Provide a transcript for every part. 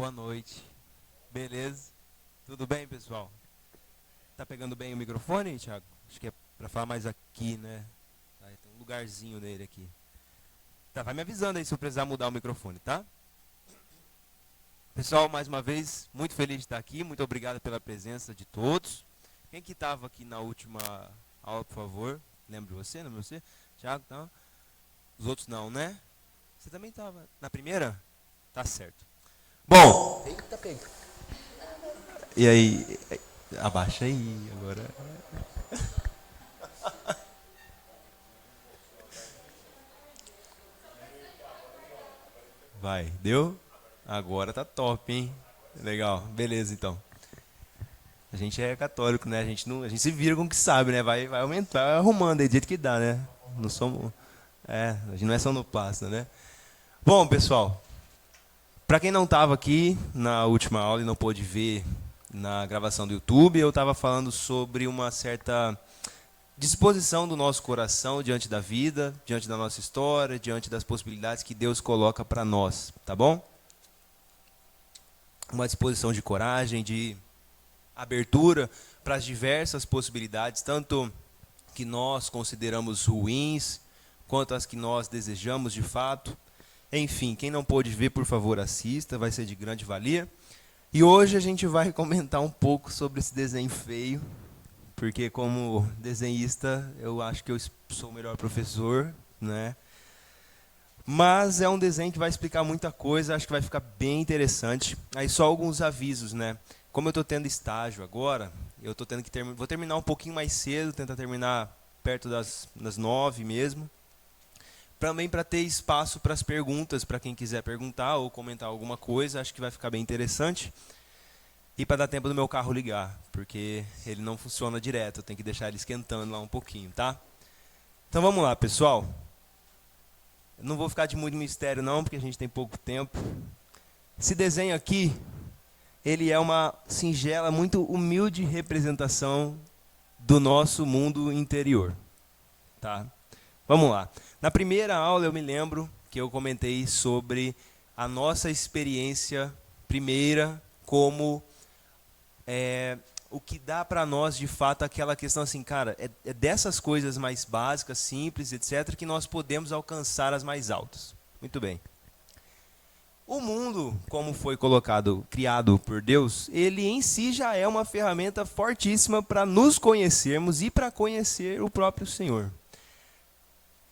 Boa noite. Beleza? Tudo bem, pessoal? Tá pegando bem o microfone, Thiago? Acho que é pra falar mais aqui, né? Tem um lugarzinho nele aqui. Tá, vai me avisando aí se eu precisar mudar o microfone, tá? Pessoal, mais uma vez, muito feliz de estar aqui. Muito obrigado pela presença de todos. Quem que estava aqui na última aula, por favor? Lembra você, não é você? Thiago, não? Os outros não, né? Você também estava na primeira? Tá certo. Bom, eita, pega. E aí, abaixa aí agora. Vai, deu? Agora tá top, hein? Legal, beleza então. A gente é católico, né? A gente não, a gente se vira com o que sabe, né? Vai aumentar, vai arrumando aí do jeito que dá, né? Não somos, a gente não é sonoplasta, né? Bom, pessoal, para quem não estava aqui na última aula e não pôde ver na gravação do YouTube, eu estava falando sobre uma certa disposição do nosso coração diante da vida, diante da nossa história, diante das possibilidades que Deus coloca para nós, tá bom? Uma disposição de coragem, de abertura para as diversas possibilidades, tanto que nós consideramos ruins, quanto as que nós desejamos de fato. Enfim, quem não pôde ver, por favor, assista, vai ser de grande valia. E hoje a gente vai comentar um pouco sobre esse desenho feio, porque como desenhista eu acho que eu sou o melhor professor, né? Mas é um desenho que vai explicar muita coisa, acho que vai ficar bem interessante. Aí só alguns avisos, né? Como eu estou tendo estágio agora, eu tô tendo que vou terminar um pouquinho mais cedo, tentar terminar perto das 9 mesmo. Também para ter espaço para as perguntas, para quem quiser perguntar ou comentar alguma coisa, acho que vai ficar bem interessante. E para dar tempo do meu carro ligar, porque ele não funciona direto, eu tenho que deixar ele esquentando lá um pouquinho, tá? Então vamos lá, pessoal. Eu não vou ficar de muito mistério não, porque a gente tem pouco tempo. Esse desenho aqui, ele é uma singela, muito humilde representação do nosso mundo interior, tá? Vamos lá. Na primeira aula eu me lembro que eu comentei sobre a nossa experiência primeira como o que dá para nós de fato aquela questão assim, cara, é dessas coisas mais básicas, simples, etc, que nós podemos alcançar as mais altas. Muito bem. O mundo, como foi colocado, criado por Deus, ele em si já é uma ferramenta fortíssima para nos conhecermos e para conhecer o próprio Senhor.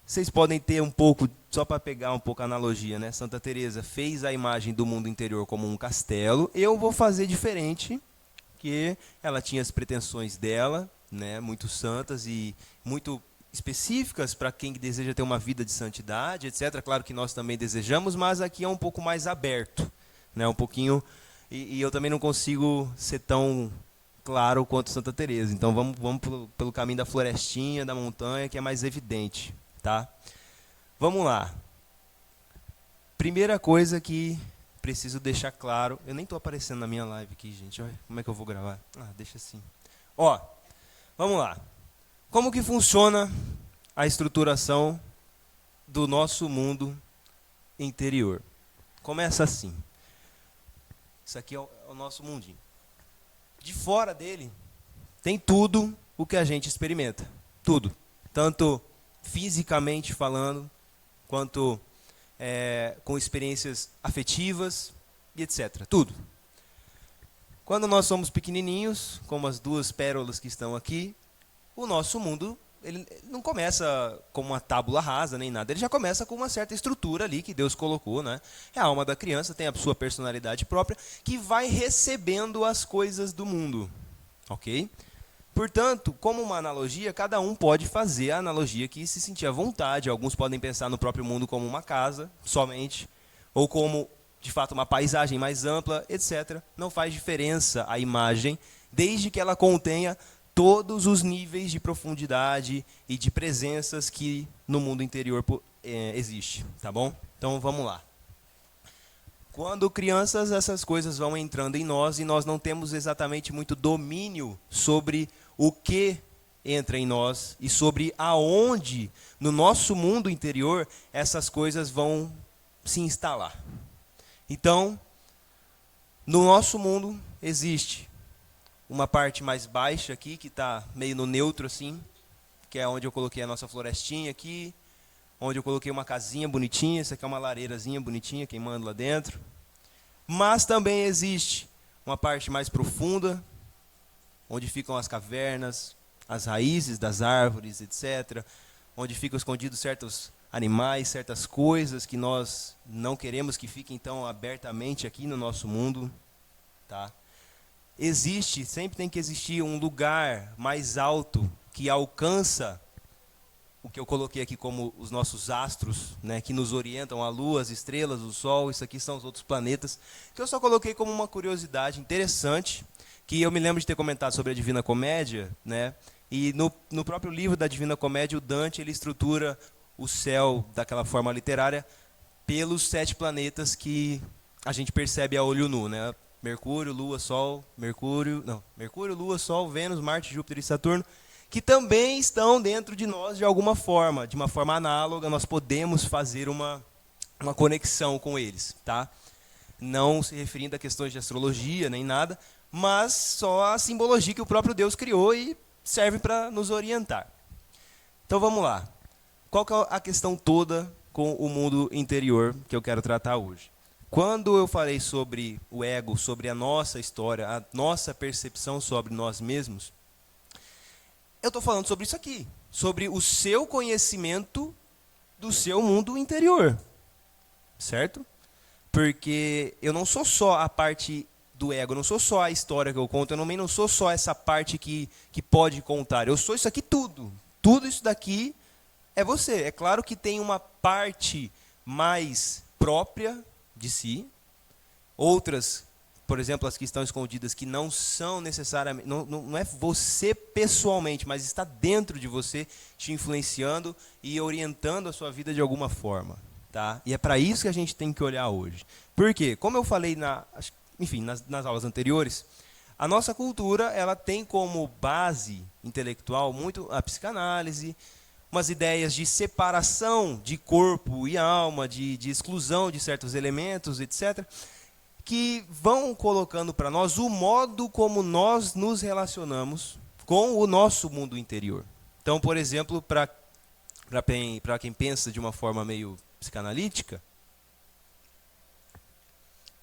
Vocês podem ter um pouco, só para pegar um pouco a analogia, né? Santa Teresa fez a imagem do mundo interior como um castelo. Eu vou fazer diferente, que ela tinha as pretensões dela, né? Muito santas e muito específicas para quem deseja ter uma vida de santidade, etc. Claro que nós também desejamos, mas aqui é um pouco mais aberto, né? Um pouquinho, e eu também não consigo ser tão claro quanto Santa Teresa. Então vamos pelo caminho da florestinha, da montanha, que é mais evidente. Tá? Vamos lá. Primeira coisa que preciso deixar claro. Eu nem estou aparecendo na minha live aqui, gente. Olha, como é que eu vou gravar? Deixa assim. Ó, vamos lá. Como que funciona a estruturação do nosso mundo interior? Começa assim. Isso aqui é o nosso mundinho. De fora dele tem tudo o que a gente experimenta. Tudo. Tanto fisicamente falando, quanto com experiências afetivas e etc. Tudo. Quando nós somos pequenininhos, como as duas pérolas que estão aqui, o nosso mundo ele não começa como uma tábula rasa nem nada, ele já começa com uma certa estrutura ali que Deus colocou, né? A alma da criança tem a sua personalidade própria que vai recebendo as coisas do mundo, ok? Portanto, como uma analogia, cada um pode fazer a analogia que se sentir à vontade. Alguns podem pensar no próprio mundo como uma casa, somente, ou como, de fato, uma paisagem mais ampla, etc. Não faz diferença a imagem, desde que ela contenha todos os níveis de profundidade e de presenças que no mundo interior existe, tá bom? Então, vamos lá. Quando crianças, essas coisas vão entrando em nós e nós não temos exatamente muito domínio sobre o que entra em nós e sobre aonde, no nosso mundo interior, essas coisas vão se instalar. Então, No nosso mundo existe uma parte mais baixa aqui, que está meio no neutro assim, que é onde eu coloquei a nossa florestinha aqui, onde eu coloquei uma casinha bonitinha, essa aqui é uma lareirazinha bonitinha, queimando lá dentro. Mas também existe uma parte mais profunda, onde ficam as cavernas, as raízes das árvores, etc., onde ficam escondidos certos animais, certas coisas que nós não queremos que fiquem tão abertamente aqui no nosso mundo. Tá? Existe, sempre tem que existir um lugar mais alto que alcança o que eu coloquei aqui como os nossos astros, né, que nos orientam, a lua, as estrelas, o sol, isso aqui são os outros planetas, que eu só coloquei como uma curiosidade interessante, que eu me lembro de ter comentado sobre a Divina Comédia, né, e no próprio livro da Divina Comédia, o Dante ele estrutura o céu daquela forma literária pelos 7 planetas que a gente percebe a olho nu, né? Mercúrio, Lua, Sol, Mercúrio, Lua, Sol, Vênus, Marte, Júpiter e Saturno, que também estão dentro de nós de alguma forma, de uma forma análoga, nós podemos fazer uma conexão com eles, tá? Não se referindo a questões de astrologia nem nada, mas só a simbologia que o próprio Deus criou e serve para nos orientar. Então vamos lá. Qual que é a questão toda com o mundo interior que eu quero tratar hoje? Quando eu falei sobre o ego, sobre a nossa história, a nossa percepção sobre nós mesmos, eu estou falando sobre isso aqui, sobre o seu conhecimento do seu mundo interior, certo? Porque eu não sou só a parte do ego, eu não sou só a história que eu conto, eu também não sou só essa parte que pode contar, eu sou isso aqui tudo. Tudo isso daqui é você. É claro que tem uma parte mais própria de si, outras, por exemplo, as que estão escondidas, que não são necessariamente, não é você pessoalmente, mas está dentro de você, te influenciando e orientando a sua vida de alguma forma. Tá? E é para isso que a gente tem que olhar hoje. Por quê? Como eu falei nas aulas anteriores, a nossa cultura ela tem como base intelectual muito a psicanálise, umas ideias de separação de corpo e alma, de exclusão de certos elementos, etc., que vão colocando para nós o modo como nós nos relacionamos com o nosso mundo interior. Então, por exemplo, para quem pensa de uma forma meio psicanalítica,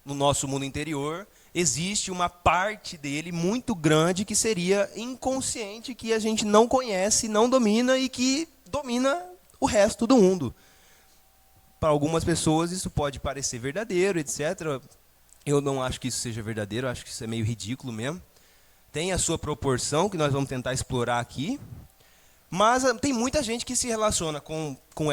no nosso mundo interior existe uma parte dele muito grande que seria inconsciente, que a gente não conhece, não domina e que domina o resto do mundo. Para algumas pessoas isso pode parecer verdadeiro, etc. Eu não acho que isso seja verdadeiro, acho que isso é meio ridículo mesmo. Tem a sua proporção, que nós vamos tentar explorar aqui. Mas tem muita gente que se relaciona com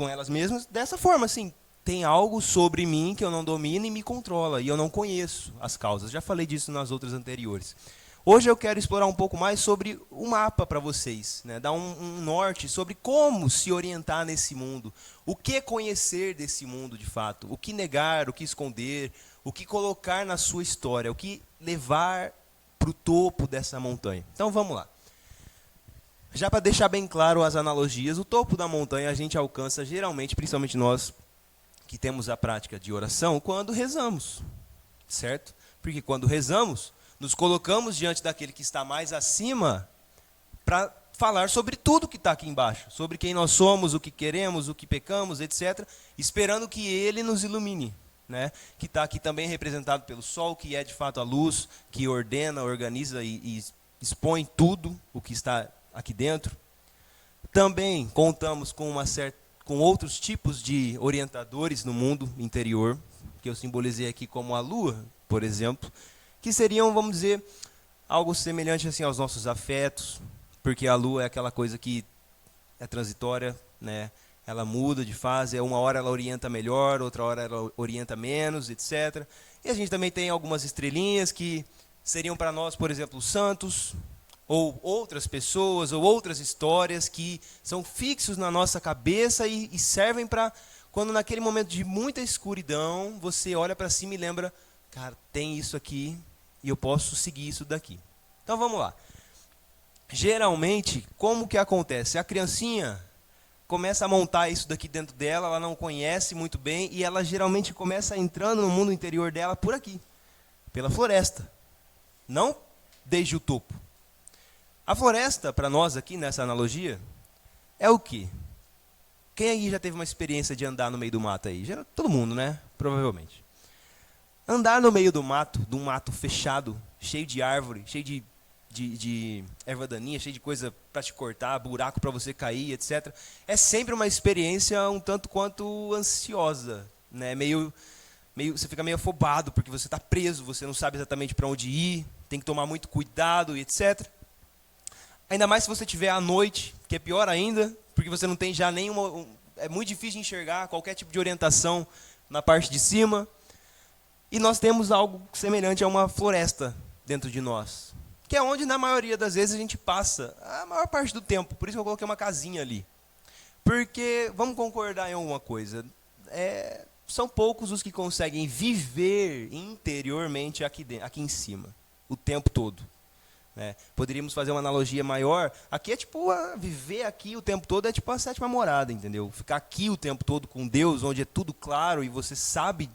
elas mesmas dessa forma, assim. Tem algo sobre mim que eu não domino e me controla, e eu não conheço as causas. Já falei disso nas outras anteriores. Hoje eu quero explorar um pouco mais sobre o mapa para vocês, né? Dar um norte sobre como se orientar nesse mundo, o que conhecer desse mundo de fato, o que negar, o que esconder, o que colocar na sua história, o que levar para o topo dessa montanha. Então vamos lá. Já para deixar bem claro as analogias, o topo da montanha a gente alcança geralmente, principalmente nós que temos a prática de oração, quando rezamos, certo? Porque quando rezamos, nos colocamos diante daquele que está mais acima para falar sobre tudo que está aqui embaixo, sobre quem nós somos, o que queremos, o que pecamos, etc., esperando que ele nos ilumine, né? Que está aqui também representado pelo sol, que é de fato a luz, que ordena, organiza e expõe tudo o que está aqui dentro. Também contamos com outros tipos de orientadores no mundo interior, que eu simbolizei aqui como a lua, por exemplo, que seriam, vamos dizer, algo semelhante assim aos nossos afetos, porque a lua é aquela coisa que é transitória, né? Ela muda de fase, uma hora ela orienta melhor, outra hora ela orienta menos, etc. E a gente também tem algumas estrelinhas que seriam para nós, por exemplo, os santos, ou outras pessoas, ou outras histórias que são fixos na nossa cabeça e servem para, quando naquele momento de muita escuridão, você olha para cima e lembra, cara, tem isso aqui e eu posso seguir isso daqui. Então vamos lá. Geralmente, como que acontece? A criancinha começa a montar isso daqui dentro dela, ela não conhece muito bem, e ela geralmente começa entrando no mundo interior dela por aqui. pela floresta, não desde o topo. A floresta, para nós aqui nessa analogia, é o quê? Quem aí já teve uma experiência de andar no meio do mato aí? Todo mundo, né? Provavelmente. Andar no meio do mato, de um mato fechado, cheio de árvore, cheio de erva daninha, cheio de coisa para te cortar, buraco para você cair, etc. É sempre uma experiência um tanto quanto ansiosa, né? Você fica meio afobado porque você está preso, você não sabe exatamente para onde ir, tem que tomar muito cuidado, etc. Ainda mais se você estiver à noite, que é pior ainda, porque você não tem já nenhuma... É muito difícil de enxergar qualquer tipo de orientação na parte de cima. E nós temos algo semelhante a uma floresta dentro de nós, que é onde, na maioria das vezes, a gente passa a maior parte do tempo. Por isso que eu coloquei uma casinha ali. Porque, vamos concordar em alguma coisa, são poucos os que conseguem viver interiormente aqui em cima, o tempo todo. Né? Poderíamos fazer uma analogia maior. Aqui é tipo, viver aqui o tempo todo é tipo a sétima morada, entendeu? Ficar aqui o tempo todo com Deus, onde é tudo claro e você sabe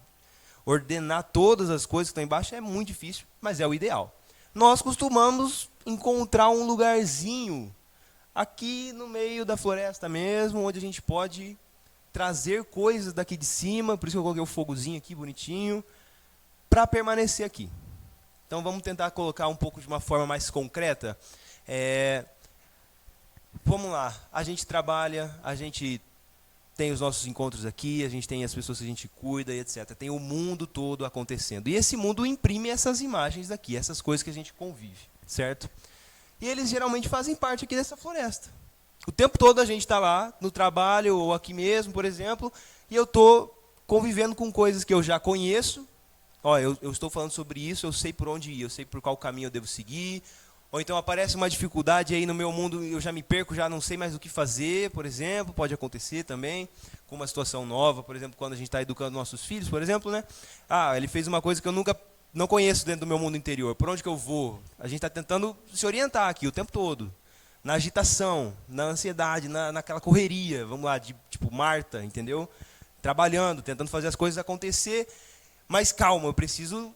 ordenar todas as coisas que estão embaixo, é muito difícil, mas é o ideal. Nós costumamos encontrar um lugarzinho aqui no meio da floresta mesmo, onde a gente pode trazer coisas daqui de cima, por isso que eu coloquei o fogozinho aqui bonitinho, para permanecer aqui. Então vamos tentar colocar um pouco de uma forma mais concreta. Vamos lá, a gente trabalha, a gente tem os nossos encontros aqui, a gente tem as pessoas que a gente cuida e etc. Tem o mundo todo acontecendo. E esse mundo imprime essas imagens daqui, essas coisas que a gente convive, certo? E eles geralmente fazem parte aqui dessa floresta. O tempo todo a gente está lá, no trabalho ou aqui mesmo, por exemplo, e eu estou convivendo com coisas que eu já conheço. Eu estou falando sobre isso, eu sei por onde ir, eu sei por qual caminho eu devo seguir. Ou então aparece uma dificuldade aí no meu mundo, eu já me perco, já não sei mais o que fazer, por exemplo. Pode acontecer também com uma situação nova, por exemplo, quando a gente está educando nossos filhos, por exemplo, né? Ele fez uma coisa que eu não conheço dentro do meu mundo interior. Por onde que eu vou? A gente está tentando se orientar aqui o tempo todo. Na agitação, na ansiedade, naquela correria, vamos lá, tipo Marta, entendeu? Trabalhando, tentando fazer as coisas acontecer. Mas calma, eu preciso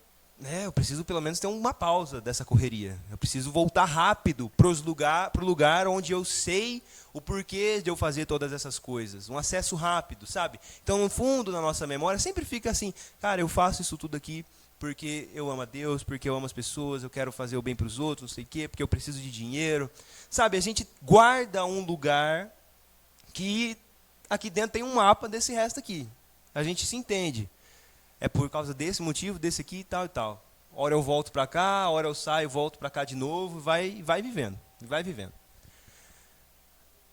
pelo menos ter uma pausa dessa correria. Eu preciso voltar rápido para o lugar onde eu sei o porquê de eu fazer todas essas coisas. Um acesso rápido, sabe? Então, no fundo, na nossa memória, sempre fica assim, cara, eu faço isso tudo aqui porque eu amo a Deus, porque eu amo as pessoas, eu quero fazer o bem para os outros, não sei o quê, porque eu preciso de dinheiro. Sabe, a gente guarda um lugar que aqui dentro tem um mapa desse resto aqui. A gente se entende. É por causa desse motivo, desse aqui e tal e tal. Hora eu volto para cá, hora eu saio, volto para cá de novo, vai vivendo, vai vivendo.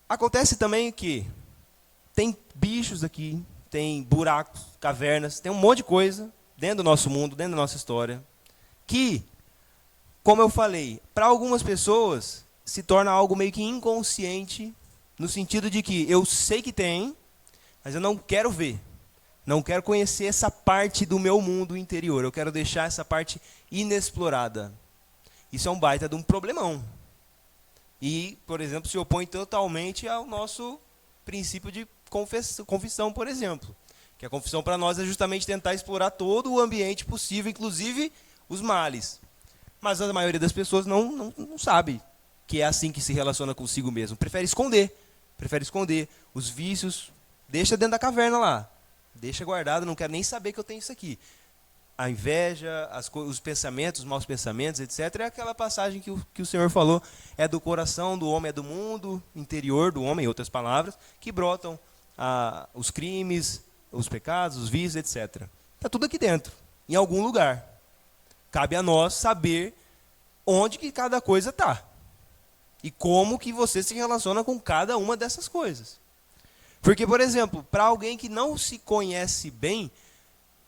Acontece também que tem bichos aqui, tem buracos, cavernas, tem um monte de coisa dentro do nosso mundo, dentro da nossa história, que, como eu falei, para algumas pessoas se torna algo meio que inconsciente, no sentido de que eu sei que tem, mas eu não quero ver. Não quero conhecer essa parte do meu mundo interior. Eu quero deixar essa parte inexplorada. Isso é um baita de um problemão. E, por exemplo, se opõe totalmente ao nosso princípio de confissão, por exemplo. Que a confissão para nós é justamente tentar explorar todo o ambiente possível, inclusive os males. Mas a maioria das pessoas não sabe que é assim que se relaciona consigo mesmo. Prefere esconder os vícios. Deixa dentro da caverna lá. Deixa guardado, não quero nem saber que eu tenho isso aqui. A inveja, os pensamentos, os maus pensamentos, etc. É aquela passagem que o Senhor falou, é do coração do homem, é do mundo interior do homem, em outras palavras, que brotam os crimes, os pecados, os vícios, etc. Está tudo aqui dentro, em algum lugar. Cabe a nós saber onde que cada coisa está. E como que você se relaciona com cada uma dessas coisas. Porque, por exemplo, para alguém que não se conhece bem,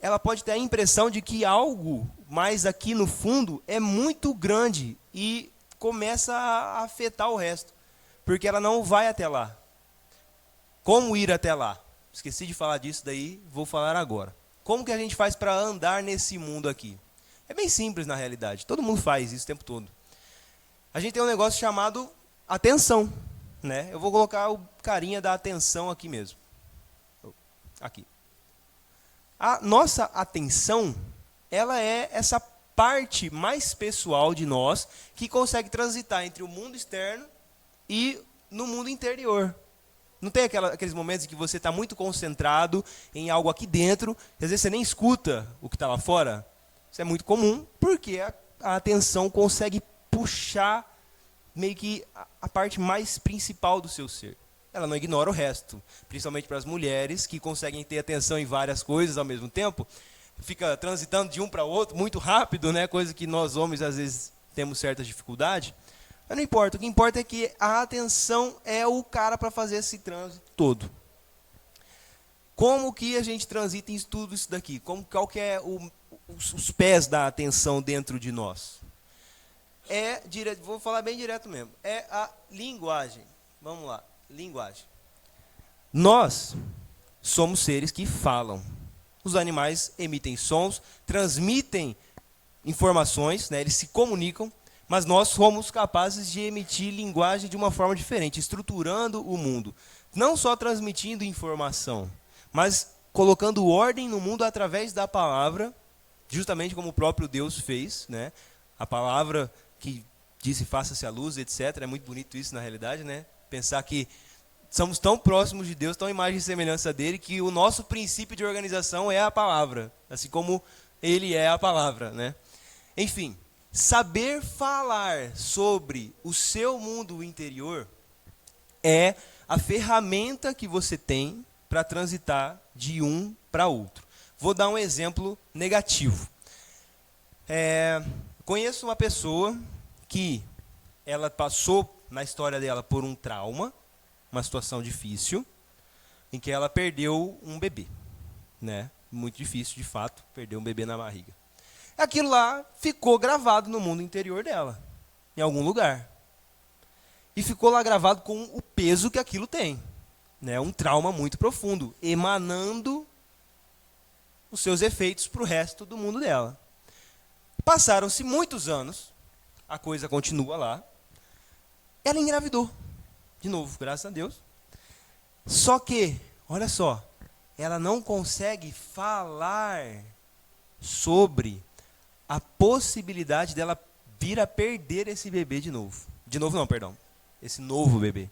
ela pode ter a impressão de que algo mais aqui no fundo é muito grande e começa a afetar o resto. Porque ela não vai até lá. Como ir até lá? Esqueci de falar disso daí, vou falar agora. Como que a gente faz para andar nesse mundo aqui? É bem simples na realidade, todo mundo faz isso o tempo todo. A gente tem um negócio chamado atenção. Né? Eu vou colocar o carinha da atenção aqui mesmo. Aqui. A nossa atenção, ela é essa parte mais pessoal de nós que consegue transitar entre o mundo externo e no mundo interior. Não tem aqueles momentos em que você está muito concentrado em algo aqui dentro, e às vezes você nem escuta o que está lá fora? Isso é muito comum, porque a atenção consegue puxar meio que a parte mais principal do seu ser. Ela não ignora o resto, principalmente para as mulheres que conseguem ter atenção em várias coisas ao mesmo tempo, fica transitando de um para o outro muito rápido, né? Coisa que nós homens às vezes temos certa dificuldade. Mas não importa, o que importa é que a atenção é o cara para fazer esse trânsito todo. Como que a gente transita em tudo isso daqui? Qual que é os pés da atenção dentro de nós? Vou falar bem direto mesmo, é a linguagem. Vamos lá, linguagem. Nós somos seres que falam. Os animais emitem sons, transmitem informações, né, eles se comunicam, mas nós somos capazes de emitir linguagem de uma forma diferente, estruturando o mundo. Não só transmitindo informação, mas colocando ordem no mundo através da palavra, justamente como o próprio Deus fez, né? A palavra que disse faça-se a luz, etc. É muito bonito isso na realidade, né? Pensar que somos tão próximos de Deus, tão imagem e semelhança dele, que o nosso princípio de organização é a palavra, assim como ele é a palavra, né? Enfim, saber falar sobre o seu mundo interior é a ferramenta que você tem para transitar de um para outro. Vou dar um exemplo negativo. Conheço uma pessoa que ela passou na história dela por um trauma, uma situação difícil, em que ela perdeu um bebê, né? Muito difícil, de fato, perder um bebê na barriga. Aquilo lá ficou gravado no mundo interior dela, em algum lugar. E ficou lá gravado com o peso que aquilo tem, né? Um trauma muito profundo, emanando os seus efeitos para o resto do mundo dela. Passaram-se muitos anos, a coisa continua lá, ela engravidou, de novo, graças a Deus. Só que, olha só, ela não consegue falar sobre a possibilidade dela vir a perder esse bebê de novo. De novo não, perdão. Esse novo bebê.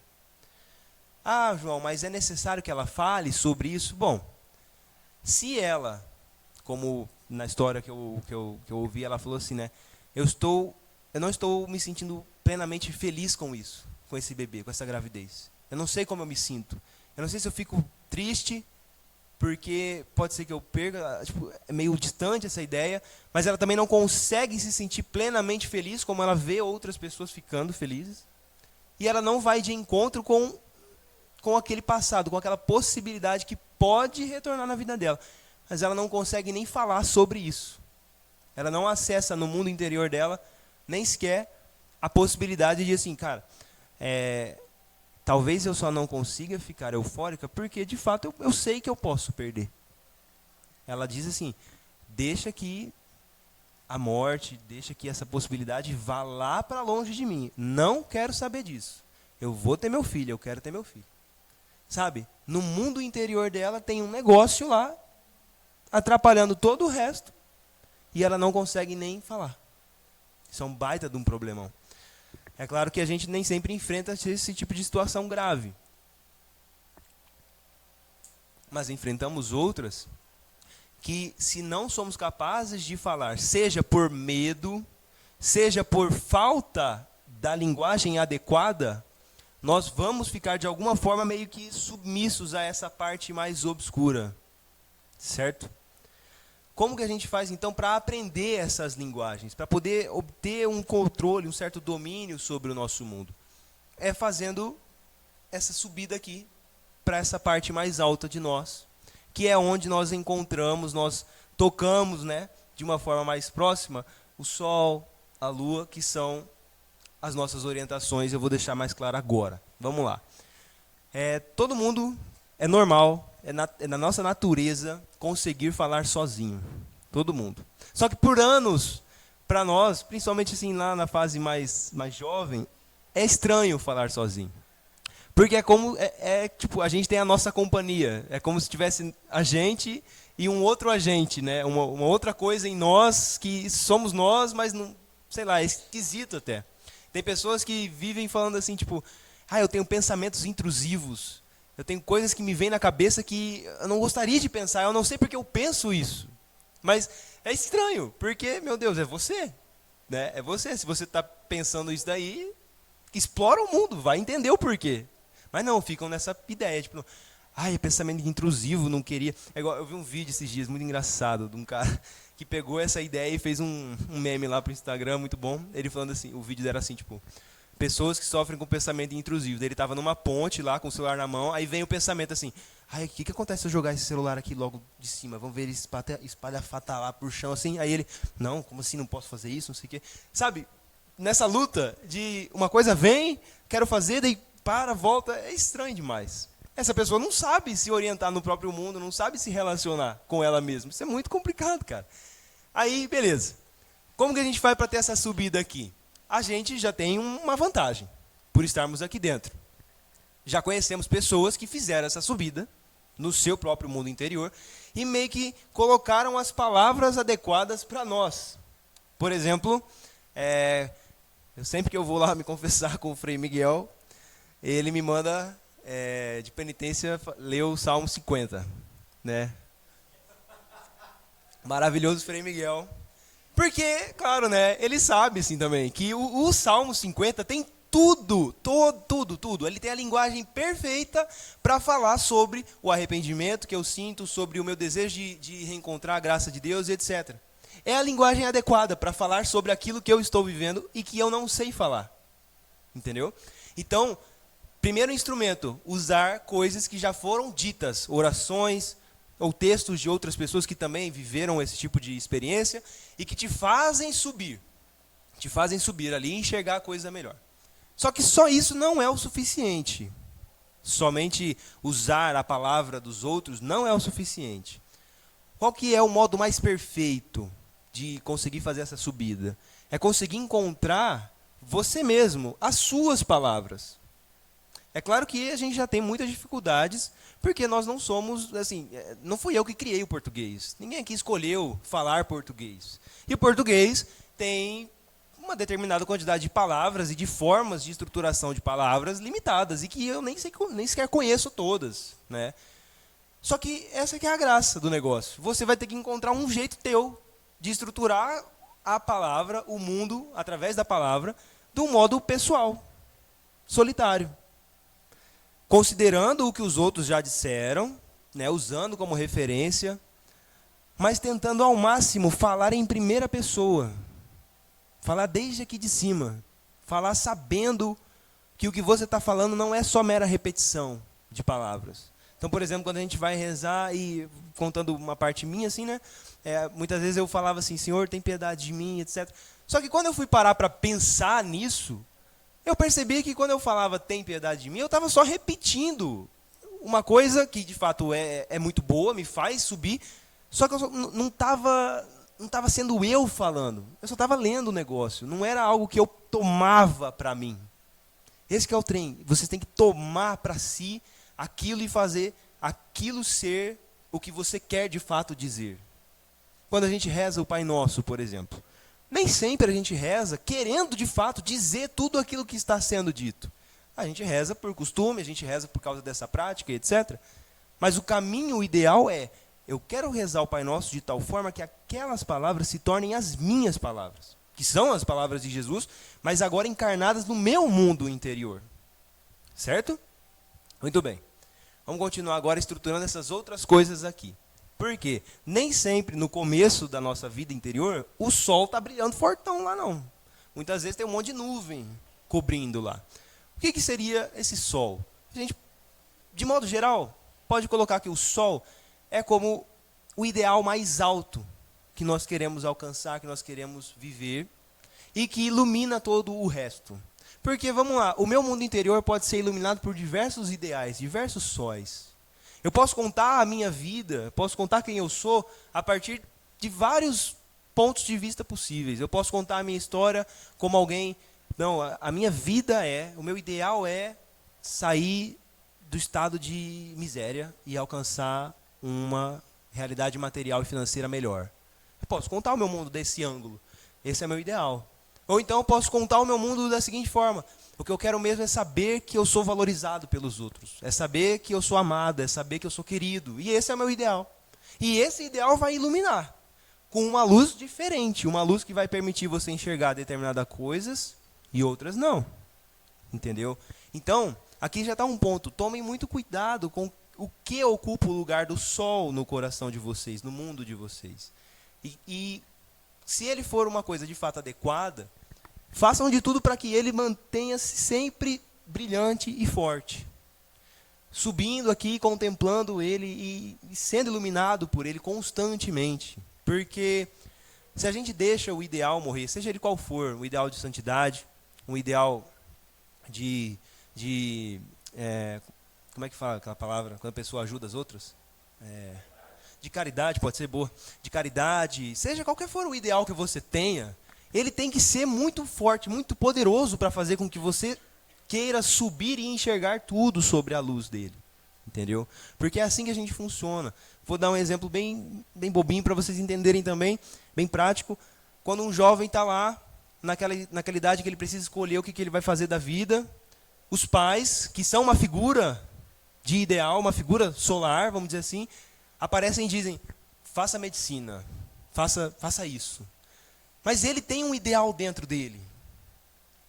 Ah, João, mas é necessário que ela fale sobre isso? Bom, se ela, como na história que eu ouvi, ela falou assim, né? Eu não estou me sentindo plenamente feliz com isso, com esse bebê, com essa gravidez. Eu não sei como eu me sinto. Eu não sei se eu fico triste, porque pode ser que eu perca, é meio distante essa ideia, mas ela também não consegue se sentir plenamente feliz, como ela vê outras pessoas ficando felizes. E ela não vai de encontro com aquele passado, com aquela possibilidade que pode retornar na vida dela. Mas ela não consegue nem falar sobre isso. Ela não acessa no mundo interior dela, nem sequer a possibilidade de assim, cara, talvez eu só não consiga ficar eufórica porque, de fato, eu sei que eu posso perder. Ela diz assim, deixa que a morte, deixa que essa possibilidade vá lá para longe de mim. Não quero saber disso. Eu vou ter meu filho, eu quero ter meu filho. Sabe? No mundo interior dela tem um negócio lá, atrapalhando todo o resto, e ela não consegue nem falar. Isso é um baita de um problemão. É claro que a gente nem sempre enfrenta esse tipo de situação grave. Mas enfrentamos outras que, se não somos capazes de falar, seja por medo, seja por falta da linguagem adequada, nós vamos ficar de alguma forma meio que submissos a essa parte mais obscura. Certo? Como que a gente faz, então, para aprender essas linguagens? Para poder obter um controle, um certo domínio sobre o nosso mundo? É fazendo essa subida aqui, para essa parte mais alta de nós, que é onde nós encontramos, nós tocamos, né, de uma forma mais próxima, o Sol, a Lua, que são as nossas orientações. Eu vou deixar mais claro agora. Vamos lá. Todo mundo, é normal, é na nossa natureza conseguir falar sozinho. Todo mundo. Só que por anos, para nós, principalmente assim lá na fase mais jovem, é estranho falar sozinho. Porque é como, tipo, a gente tem a nossa companhia. É como se tivesse a gente e um outro agente, né? Uma outra coisa em nós que somos nós, mas não, sei lá, é esquisito até. Tem pessoas que vivem falando assim, tipo, eu tenho pensamentos intrusivos. Eu tenho coisas que me vêm na cabeça que eu não gostaria de pensar. Eu não sei porque eu penso isso. Mas é estranho, porque, meu Deus, é você. Né? É você. Se você está pensando isso daí, explora o mundo, vai entender o porquê. Mas não, ficam nessa ideia, tipo, é pensamento intrusivo, não queria. É igual, eu vi um vídeo esses dias muito engraçado de um cara que pegou essa ideia e fez um meme lá pro Instagram, muito bom. Ele falando assim, o vídeo era assim, tipo, pessoas que sofrem com pensamento intrusivo. Ele estava numa ponte lá com o celular na mão, aí vem o pensamento assim, o que acontece se eu jogar esse celular aqui logo de cima? Vamos ver ele espalhafatar lá por chão assim. Aí ele, não, como assim não posso fazer isso, não sei o quê. Sabe, nessa luta de uma coisa vem, quero fazer, daí para, volta, é estranho demais. Essa pessoa não sabe se orientar no próprio mundo, não sabe se relacionar com ela mesma. Isso é muito complicado, cara. Aí, beleza. Como que a gente faz para ter essa subida aqui? A gente já tem uma vantagem por estarmos aqui dentro. Já conhecemos pessoas que fizeram essa subida no seu próprio mundo interior e meio que colocaram as palavras adequadas para nós. Por exemplo, sempre que eu vou lá me confessar com o Frei Miguel, ele me manda, de penitência, ler o Salmo 50. Né? Maravilhoso Frei Miguel. Porque, claro, né, ele sabe assim também que o Salmo 50 tem tudo. Ele tem a linguagem perfeita para falar sobre o arrependimento que eu sinto, sobre o meu desejo de reencontrar a graça de Deus, etc. É a linguagem adequada para falar sobre aquilo que eu estou vivendo e que eu não sei falar. Entendeu? Então, primeiro instrumento, usar coisas que já foram ditas, orações ou textos de outras pessoas que também viveram esse tipo de experiência e que te fazem subir ali e enxergar a coisa melhor. Só que só isso não é o suficiente. Somente usar a palavra dos outros não é o suficiente. Qual que é o modo mais perfeito de conseguir fazer essa subida? É conseguir encontrar você mesmo, as suas palavras. É claro que a gente já tem muitas dificuldades, porque nós não somos, assim, não fui eu que criei o português. Ninguém aqui escolheu falar português. E o português tem uma determinada quantidade de palavras e de formas de estruturação de palavras limitadas, e que eu nem sequer conheço todas, né? Só que essa que é a graça do negócio. Você vai ter que encontrar um jeito teu de estruturar a palavra, o mundo, através da palavra, de um modo pessoal, solitário. Considerando o que os outros já disseram, né, usando como referência, mas tentando ao máximo falar em primeira pessoa. Falar desde aqui de cima. Falar sabendo que o que você está falando não é só mera repetição de palavras. Então, por exemplo, quando a gente vai rezar e contando uma parte minha, assim, né? Muitas vezes eu falava assim, Senhor, tem piedade de mim, etc. Só que quando eu fui parar para pensar nisso, eu percebi que quando eu falava tem piedade de mim, eu estava só repetindo uma coisa que de fato é muito boa, me faz subir, só que eu não estava sendo eu falando, eu só estava lendo o negócio, não era algo que eu tomava para mim. Esse que é o trem, vocês têm que tomar para si aquilo e fazer aquilo ser o que você quer de fato dizer. Quando a gente reza o Pai Nosso, por exemplo, nem sempre a gente reza querendo de fato dizer tudo aquilo que está sendo dito. A gente reza por costume, a gente reza por causa dessa prática, etc. Mas o caminho ideal é, eu quero rezar o Pai Nosso de tal forma que aquelas palavras se tornem as minhas palavras, que são as palavras de Jesus, mas agora encarnadas no meu mundo interior. Certo? Muito bem. Vamos continuar agora estruturando essas outras coisas aqui. Por quê? Nem sempre no começo da nossa vida interior, o sol está brilhando fortão lá não. Muitas vezes tem um monte de nuvem cobrindo lá. O que seria esse sol? A gente, de modo geral, pode colocar que o sol é como o ideal mais alto que nós queremos alcançar, que nós queremos viver, e que ilumina todo o resto. Porque, vamos lá, o meu mundo interior pode ser iluminado por diversos ideais, diversos sóis. Eu posso contar a minha vida, posso contar quem eu sou a partir de vários pontos de vista possíveis. Eu posso contar a minha história como alguém... Não, a minha vida o meu ideal é sair do estado de miséria e alcançar uma realidade material e financeira melhor. Eu posso contar o meu mundo desse ângulo. Esse é meu ideal. Ou então eu posso contar o meu mundo da seguinte forma: o que eu quero mesmo é saber que eu sou valorizado pelos outros. É saber que eu sou amado, é saber que eu sou querido. E esse é o meu ideal. E esse ideal vai iluminar com uma luz diferente, uma luz que vai permitir você enxergar determinadas coisas e outras não. Entendeu? Então, aqui já está um ponto. Tomem muito cuidado com o que ocupa o lugar do sol no coração de vocês, no mundo de vocês. E se ele for uma coisa de fato adequada, façam de tudo para que ele mantenha-se sempre brilhante e forte. Subindo aqui, contemplando ele e sendo iluminado por ele constantemente. Porque se a gente deixa o ideal morrer, seja ele qual for, o ideal de santidade, um ideal como é que fala aquela palavra? Quando a pessoa ajuda as outras? De caridade, pode ser boa. De caridade, seja qualquer for o ideal que você tenha, ele tem que ser muito forte, muito poderoso para fazer com que você queira subir e enxergar tudo sobre a luz dele. Entendeu? Porque é assim que a gente funciona. Vou dar um exemplo bem bobinho para vocês entenderem também, bem prático. Quando um jovem está lá, naquela idade que ele precisa escolher o que ele vai fazer da vida, os pais, que são uma figura de ideal, uma figura solar, vamos dizer assim, aparecem e dizem: faça medicina, faça isso. Mas ele tem um ideal dentro dele.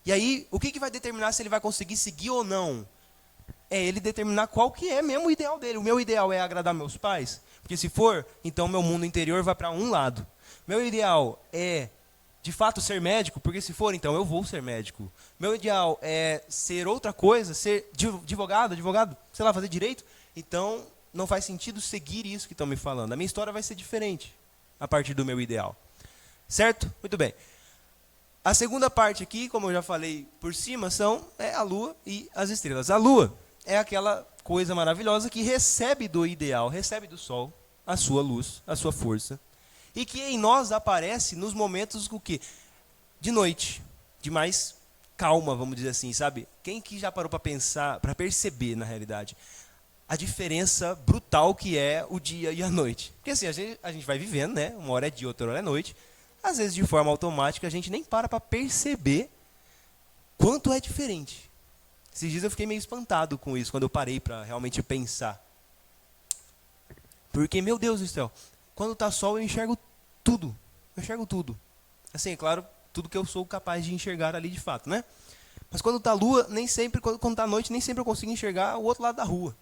E aí, o que vai determinar se ele vai conseguir seguir ou não? É ele determinar qual que é mesmo o ideal dele. O meu ideal é agradar meus pais? Porque se for, então meu mundo interior vai para um lado. Meu ideal é, de fato, ser médico? Porque se for, então eu vou ser médico. Meu ideal é ser outra coisa, ser advogado, sei lá, fazer direito? Então, não faz sentido seguir isso que estão me falando. A minha história vai ser diferente a partir do meu ideal. Certo? Muito bem. A segunda parte aqui, como eu já falei por cima, é a lua e as estrelas. A lua é aquela coisa maravilhosa que recebe do ideal, recebe do sol a sua luz, a sua força. E que em nós aparece nos momentos o quê? De noite, de mais calma, vamos dizer assim, sabe? Quem que já parou para pensar, para perceber, na realidade, a diferença brutal que é o dia e a noite? Porque assim, a gente vai vivendo, né? Uma hora é dia, outra hora é noite. Às vezes, de forma automática, a gente nem para perceber quanto é diferente. Esses dias eu fiquei meio espantado com isso, quando eu parei para realmente pensar. Porque, meu Deus do céu, quando está sol eu enxergo tudo. Eu enxergo tudo. Assim, é claro, tudo que eu sou capaz de enxergar ali de fato, né? Mas quando está lua, nem sempre, quando está noite, nem sempre eu consigo enxergar o outro lado da rua.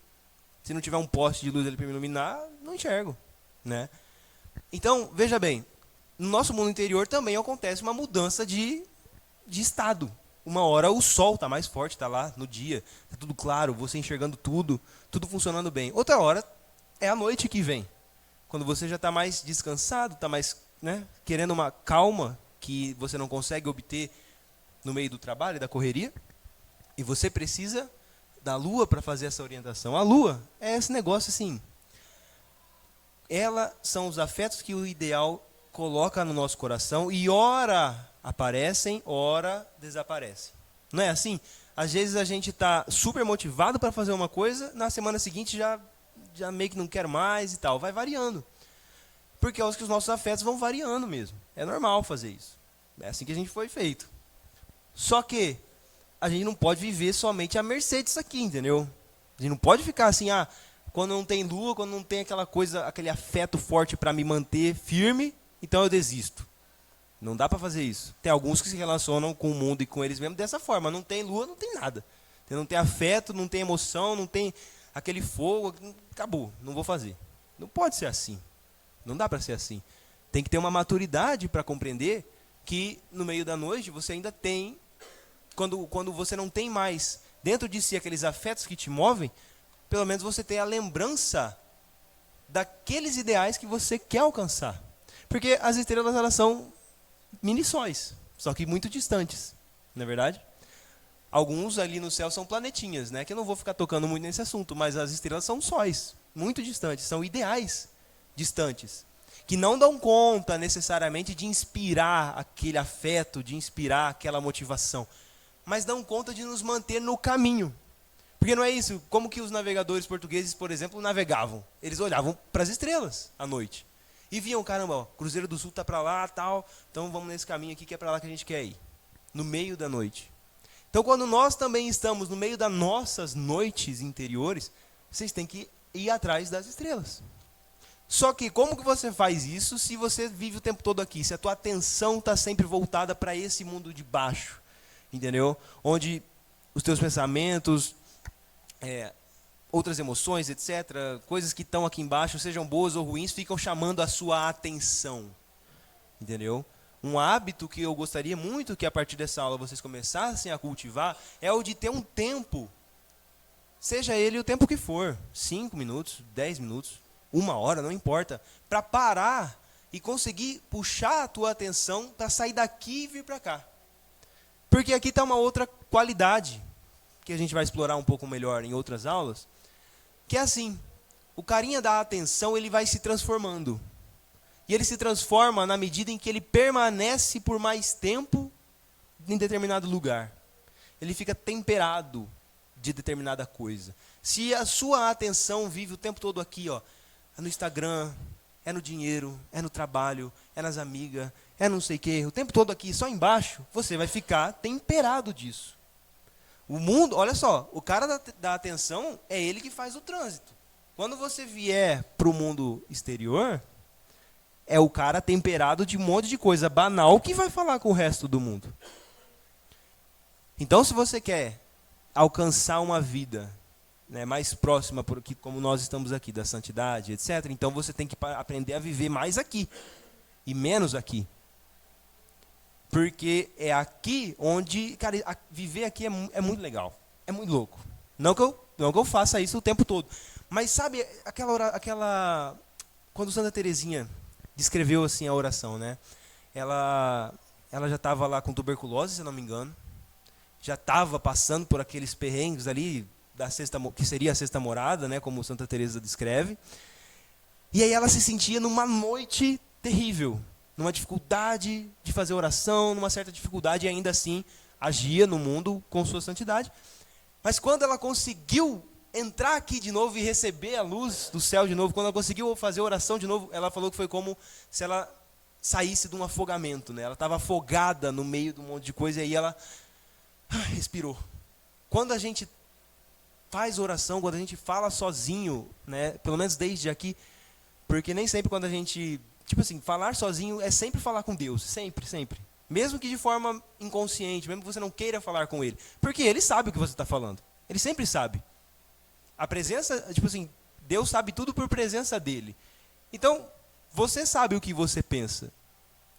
Se não tiver um poste de luz ali para me iluminar, não enxergo, né? Então, veja bem, no nosso mundo interior também acontece uma mudança de estado. Uma hora o sol está mais forte, está lá no dia, está tudo claro, você enxergando tudo funcionando bem. Outra hora é a noite que vem, quando você já está mais descansado, está mais, né, querendo uma calma que você não consegue obter no meio do trabalho, da correria, e você precisa da lua para fazer essa orientação. A lua é esse negócio assim, ela são os afetos que o ideal coloca no nosso coração e ora aparecem, ora desaparecem. Não é assim? Às vezes a gente está super motivado para fazer uma coisa, na semana seguinte já meio que não quero mais e tal. Vai variando. Porque é os que os nossos afetos vão variando mesmo. É normal fazer isso. É assim que a gente foi feito. Só que a gente não pode viver somente à mercê disso aqui, entendeu? A gente não pode ficar assim, quando não tem lua, quando não tem aquela coisa, aquele afeto forte para me manter firme, então eu desisto. Não dá para fazer isso. Tem alguns que se relacionam com o mundo e com eles mesmos dessa forma. Não tem lua, não tem nada. Não tem afeto, não tem emoção, não tem aquele fogo. Acabou, não vou fazer. Não pode ser assim. Não dá para ser assim. Tem que ter uma maturidade para compreender que no meio da noite você ainda tem, quando você não tem mais dentro de si aqueles afetos que te movem, pelo menos você tem a lembrança daqueles ideais que você quer alcançar. Porque as estrelas, elas são mini-sóis, só que muito distantes, não é verdade? Alguns ali no céu são planetinhas, né? Que eu não vou ficar tocando muito nesse assunto, mas as estrelas são sóis, muito distantes, são ideais distantes, que não dão conta necessariamente de inspirar aquele afeto, de inspirar aquela motivação, mas dão conta de nos manter no caminho. Porque não é isso. Como que os navegadores portugueses, por exemplo, navegavam? Eles olhavam para as estrelas à noite. E viam, caramba, ó, Cruzeiro do Sul está para lá, tal. Então vamos nesse caminho aqui que é para lá que a gente quer ir. No meio da noite. Então quando nós também estamos no meio das nossas noites interiores, vocês têm que ir atrás das estrelas. Só que como que você faz isso se você vive o tempo todo aqui? Se a tua atenção está sempre voltada para esse mundo de baixo. Entendeu? Onde os teus pensamentos, outras emoções, etc., coisas que estão aqui embaixo, sejam boas ou ruins, ficam chamando a sua atenção. Entendeu? Um hábito que eu gostaria muito que a partir dessa aula vocês começassem a cultivar é o de ter um tempo, seja ele o tempo que for, 5 minutos, 10 minutos, 1 hora, não importa, para parar e conseguir puxar a tua atenção para sair daqui e vir para cá. Porque aqui está uma outra qualidade, que a gente vai explorar um pouco melhor em outras aulas, que é assim, o carinha da atenção ele vai se transformando. E ele se transforma na medida em que ele permanece por mais tempo em determinado lugar. Ele fica temperado de determinada coisa. Se a sua atenção vive o tempo todo aqui, ó, é no Instagram, é no dinheiro, é no trabalho, é nas amigas, é não sei o quê, o tempo todo aqui, só embaixo, você vai ficar temperado disso. O mundo, olha só, o cara da atenção é ele que faz o trânsito. Quando você vier para o mundo exterior, é o cara temperado de um monte de coisa banal que vai falar com o resto do mundo. Então, se você quer alcançar uma vida, né, mais próxima, porque, como nós estamos aqui, da santidade, etc., então você tem que aprender a viver mais aqui e menos aqui. Porque é aqui onde, cara, viver aqui é muito legal, é muito louco. Não que eu faça isso o tempo todo. Mas sabe, quando Santa Teresinha descreveu assim a oração, né? Ela já estava lá com tuberculose, se eu não me engano. Já estava passando por aqueles perrengues ali, que seria a sexta morada, né? Como Santa Teresa descreve. E aí ela se sentia numa noite terrível. Numa dificuldade de fazer oração, numa certa dificuldade, e ainda assim agia no mundo com sua santidade. Mas quando ela conseguiu entrar aqui de novo e receber a luz do céu de novo, quando ela conseguiu fazer oração de novo, ela falou que foi como se ela saísse de um afogamento, né? Ela estava afogada no meio de um monte de coisa, e aí ela respirou. Quando a gente faz oração, quando a gente fala sozinho, né? Pelo menos desde aqui, porque nem sempre quando a gente... Tipo assim, falar sozinho é sempre falar com Deus, sempre, sempre. Mesmo que de forma inconsciente, mesmo que você não queira falar com Ele. Porque Ele sabe o que você está falando. Ele sempre sabe. A presença, tipo assim, Deus sabe tudo por presença dEle. Então, você sabe o que você pensa.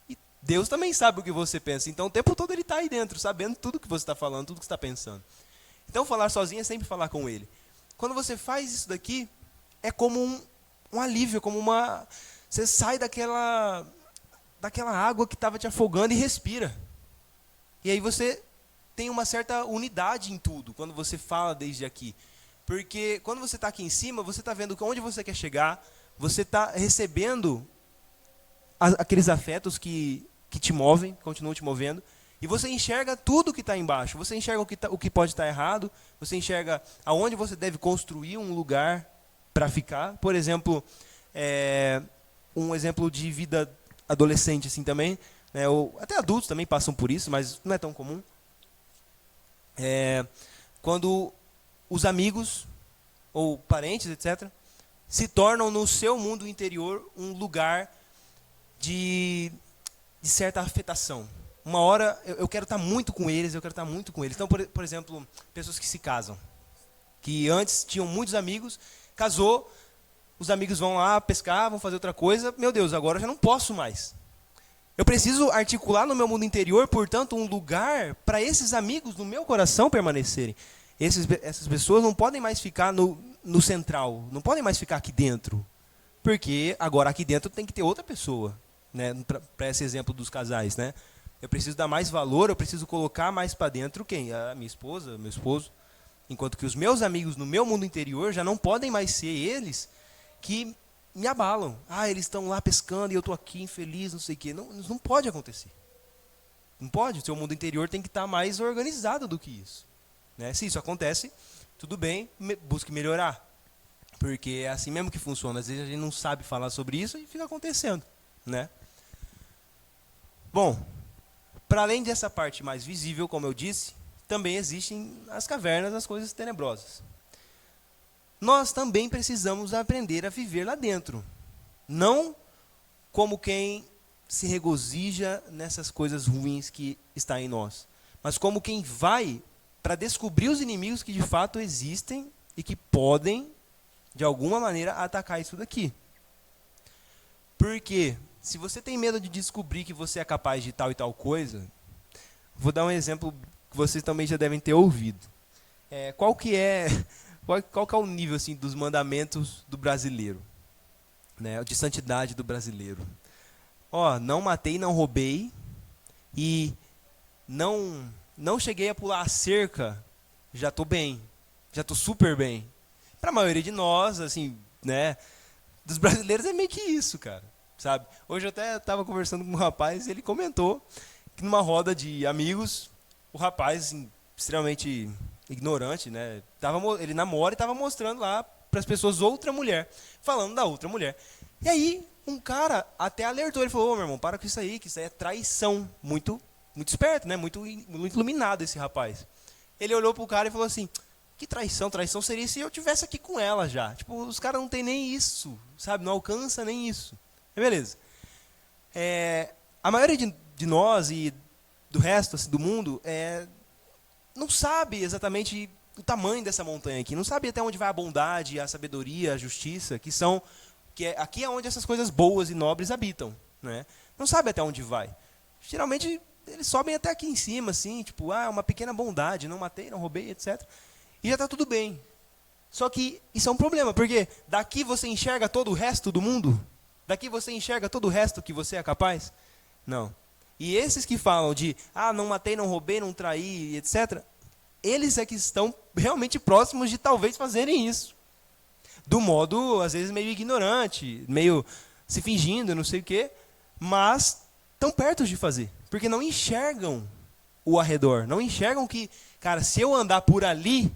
E Deus também sabe o que você pensa. Então, o tempo todo Ele está aí dentro, sabendo tudo o que você está falando, tudo o que você está pensando. Então, falar sozinho é sempre falar com Ele. Quando você faz isso daqui, é como um alívio, como uma... Você sai daquela água que estava te afogando e respira. E aí você tem uma certa unidade em tudo, quando você fala desde aqui. Porque quando você está aqui em cima, você está vendo onde você quer chegar, você está recebendo aqueles afetos que te movem, continuam te movendo, e você enxerga tudo que está embaixo. Você enxerga o que pode estar errado, você enxerga aonde você deve construir um lugar para ficar. Por exemplo... um exemplo de vida adolescente assim também, né, ou até adultos também passam por isso, mas não é tão comum. Quando os amigos ou parentes, etc., se tornam no seu mundo interior um lugar de certa afetação. Uma hora eu quero estar muito com eles, eu quero estar muito com eles. Então, por exemplo, pessoas que se casam, que antes tinham muitos amigos, casou, os amigos vão lá pescar, vão fazer outra coisa. Meu Deus, agora eu já não posso mais. Eu preciso articular no meu mundo interior, portanto, um lugar para esses amigos no meu coração permanecerem. Essas pessoas não podem mais ficar no central, não podem mais ficar aqui dentro. Porque agora aqui dentro tem que ter outra pessoa, né, para esse exemplo dos casais, né? Eu preciso dar mais valor, eu preciso colocar mais para dentro quem? A minha esposa, meu esposo. Enquanto que os meus amigos no meu mundo interior já não podem mais ser eles que me abalam. Eles estão lá pescando e eu estou aqui infeliz, não sei o quê. Não pode acontecer. Não pode. O seu mundo interior tem que estar mais organizado do que isso. Né? Se isso acontece, tudo bem, busque melhorar. Porque é assim mesmo que funciona. Às vezes a gente não sabe falar sobre isso e fica acontecendo, né? Bom, para além dessa parte mais visível, como eu disse, também existem as cavernas, as coisas tenebrosas. Nós também precisamos aprender a viver lá dentro. Não como quem se regozija nessas coisas ruins que está em nós, mas como quem vai para descobrir os inimigos que de fato existem e que podem, de alguma maneira, atacar isso daqui. Porque se você tem medo de descobrir que você é capaz de tal e tal coisa, vou dar um exemplo que vocês também já devem ter ouvido. Qual que é o nível assim, dos mandamentos do brasileiro? Né, de santidade do brasileiro. Não matei, não roubei e não cheguei a pular a cerca, já estou bem, já estou super bem. Para a maioria de nós, assim, né, dos brasileiros é meio que isso, cara, sabe? Hoje eu até estava conversando com um rapaz e ele comentou que numa roda de amigos, o rapaz, assim, extremamente ignorante, né, ele namora e estava mostrando lá para as pessoas outra mulher, falando da outra mulher. E aí, um cara até alertou, ele falou, meu irmão, para com isso aí, que isso aí é traição. Muito esperto, né? Muito iluminado esse rapaz. Ele olhou pro cara e falou assim, que traição? Traição seria se eu tivesse aqui com ela já. Tipo, os caras não tem nem isso, sabe? Não alcança nem isso. Beleza. A maioria de nós e do resto assim, do mundo não sabe exatamente o tamanho dessa montanha aqui. Não sabe até onde vai a bondade, a sabedoria, a justiça, aqui é onde essas coisas boas e nobres habitam, né? Não sabe até onde vai. Geralmente eles sobem até aqui em cima, assim, tipo, uma pequena bondade, não matei, não roubei, etc. E já está tudo bem. Só que isso é um problema, porque daqui você enxerga todo o resto do mundo? Daqui você enxerga todo o resto que você é capaz? Não. E esses que falam de, não matei, não roubei, não traí, etc., eles é que estão realmente próximos de talvez fazerem isso. Do modo, às vezes, meio ignorante, meio se fingindo, não sei o quê, mas estão perto de fazer. Porque não enxergam o arredor. Não enxergam que, cara, se eu andar por ali,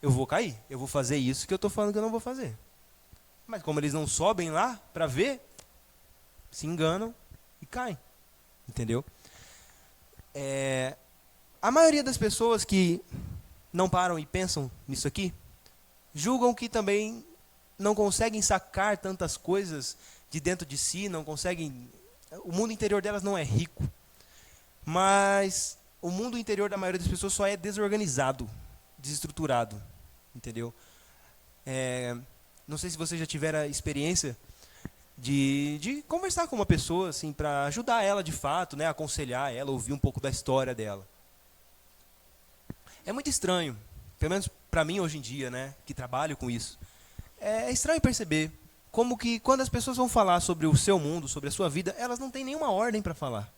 eu vou cair. Eu vou fazer isso que eu estou falando que eu não vou fazer. Mas como eles não sobem lá para ver, se enganam e caem. Entendeu? A maioria das pessoas que não param e pensam nisso aqui, julgam que também não conseguem sacar tantas coisas de dentro de si, não conseguem... O mundo interior delas não é rico. Mas o mundo interior da maioria das pessoas só é desorganizado, desestruturado. Entendeu? Não sei se você já tiver a experiência de conversar com uma pessoa assim, para ajudar ela de fato, né, aconselhar ela, ouvir um pouco da história dela. É muito estranho, pelo menos para mim hoje em dia, né, que trabalho com isso. É estranho perceber como que quando as pessoas vão falar sobre o seu mundo, sobre a sua vida, elas não têm nenhuma ordem para falar.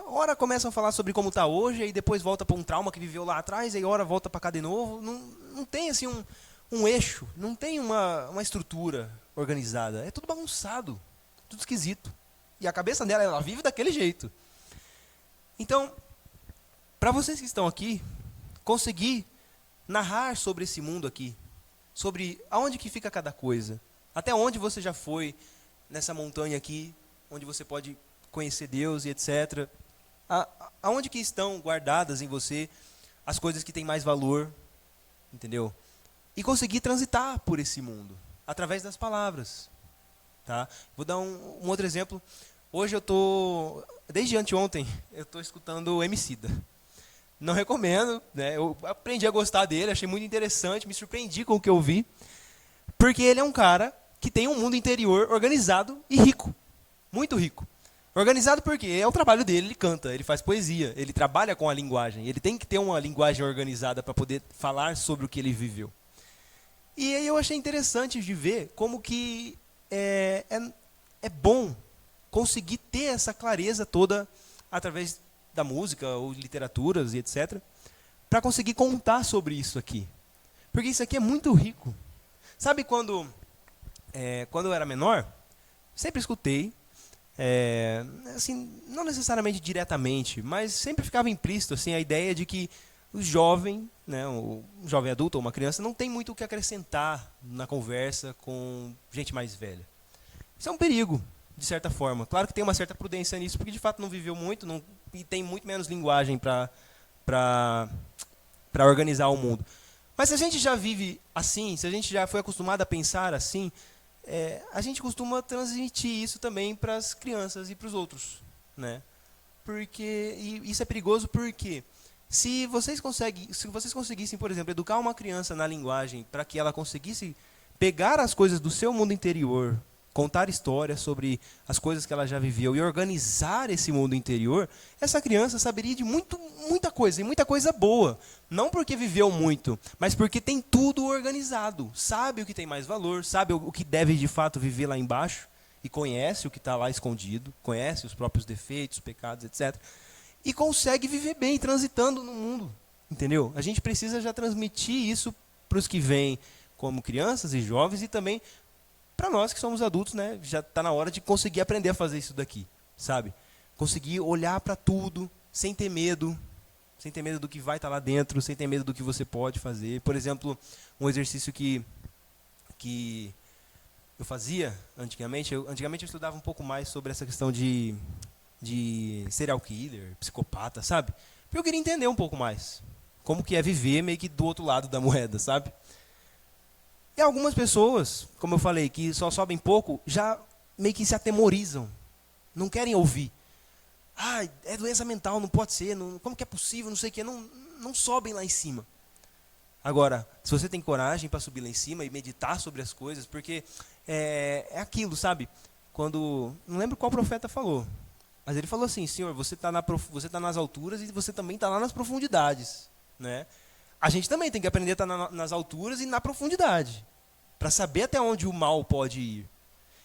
Ora começam a falar sobre como está hoje, e depois volta para um trauma que viveu lá atrás, e ora volta para cá de novo. Não tem assim um eixo, não tem uma estrutura organizada. É tudo bagunçado, tudo esquisito. E a cabeça dela, ela vive daquele jeito. Então, para vocês que estão aqui, conseguir narrar sobre esse mundo aqui, sobre aonde que fica cada coisa, até onde você já foi nessa montanha aqui, onde você pode conhecer Deus e etc. Aonde que estão guardadas em você as coisas que têm mais valor, entendeu? E conseguir transitar por esse mundo, através das palavras. Tá? Vou dar um outro exemplo. Hoje desde anteontem, eu estou escutando o Emicida. Não recomendo, né? Eu aprendi a gostar dele, achei muito interessante, me surpreendi com o que eu vi, porque ele é um cara que tem um mundo interior organizado e rico, muito rico. Organizado porque é o trabalho dele, ele canta, ele faz poesia, ele trabalha com a linguagem, ele tem que ter uma linguagem organizada para poder falar sobre o que ele viveu. E aí eu achei interessante de ver como que é bom conseguir ter essa clareza toda através da música ou literaturas e etc. para conseguir contar sobre isso aqui. Porque isso aqui é muito rico. Sabe quando eu era menor, sempre escutei, assim, não necessariamente diretamente, mas sempre ficava implícito assim, a ideia de que o jovem, né, um jovem adulto ou uma criança, não tem muito o que acrescentar na conversa com gente mais velha. Isso é um perigo, de certa forma. Claro que tem uma certa prudência nisso, porque de fato não viveu muito e tem muito menos linguagem para organizar o mundo. Mas se a gente já vive assim, se a gente já foi acostumado a pensar assim, a gente costuma transmitir isso também para as crianças e para os outros, né? E isso é perigoso porque se vocês conseguissem, por exemplo, educar uma criança na linguagem para que ela conseguisse pegar as coisas do seu mundo interior, contar histórias sobre as coisas que ela já viveu e organizar esse mundo interior, essa criança saberia de muita coisa, e muita coisa boa. Não porque viveu muito, mas porque tem tudo organizado. Sabe o que tem mais valor, sabe o que deve de fato viver lá embaixo, e conhece o que está lá escondido, conhece os próprios defeitos, pecados, etc. E consegue viver bem, transitando no mundo. Entendeu? A gente precisa já transmitir isso para os que vêm como crianças e jovens, e também para nós que somos adultos, né, já está na hora de conseguir aprender a fazer isso daqui, sabe? Conseguir olhar para tudo sem ter medo do que vai estar lá dentro, sem ter medo do que você pode fazer. Por exemplo, um exercício que eu fazia antigamente, eu estudava um pouco mais sobre essa questão de serial killer, psicopata, sabe? Porque eu queria entender um pouco mais como que é viver meio que do outro lado da moeda, sabe? E algumas pessoas, como eu falei, que só sobem pouco, já meio que se atemorizam. Não querem ouvir. Ah, é doença mental, não pode ser. Não, como que é possível, não sei o quê. Não sobem lá em cima. Agora, se você tem coragem para subir lá em cima e meditar sobre as coisas, porque é aquilo, sabe? Não lembro qual profeta falou, mas ele falou assim: Senhor, você tá nas alturas e você também está lá nas profundidades, né? A gente também tem que aprender a estar nas alturas e na profundidade, para saber até onde o mal pode ir.